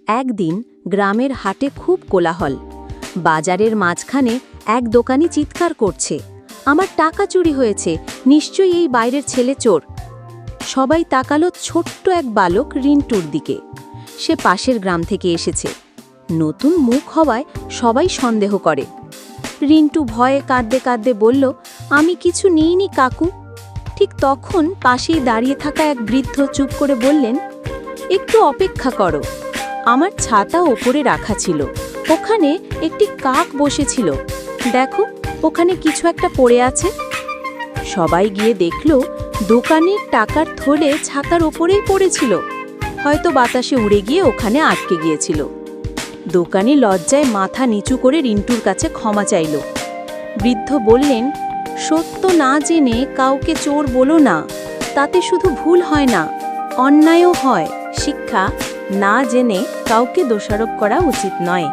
একদিন গ্রামের হাটে খুব কোলাহল। বাজারের মাঝখানে এক দোকানি চিৎকার করছে, আমার টাকা চুরি হয়েছে, নিশ্চয়ই এই বাইরের ছেলে চোর। সবাই তাকালো ছোট্ট এক বালক রিন্টুর দিকে। সে পাশের গ্রাম থেকে এসেছে। নতুন মুখ হওয়ায় সবাই সন্দেহ করে। রিন্টু ভয়ে কাঁদতে কাঁদতে বলল, আমি কিছু নিইনি কাকু। ঠিক তখন পাশেই দাঁড়িয়ে থাকা এক বৃদ্ধ চুপ করে বললেন, একটু অপেক্ষা করো, আমার ছাতা ওপরে রাখা ছিল, ওখানে একটি কাক বসেছিল, দেখো ওখানে কিছু একটা পড়ে আছে। সবাই গিয়ে দেখল দোকানের টাকার থলে ছাতার ওপরেই পড়েছিল, হয়তো বাতাসে উড়ে গিয়ে ওখানে আটকে গিয়েছিল। দোকানি লজ্জায় মাথা নিচু করে রিন্টুর কাছে ক্ষমা চাইল। বৃদ্ধ বললেন, সত্য না জেনে কাউকে চোর বলো না, তাতে শুধু ভুল হয় না, অন্যায়ও হয়। শিক্ষা, না জেনে কাউকে দোষারোপ করা উচিত নয়।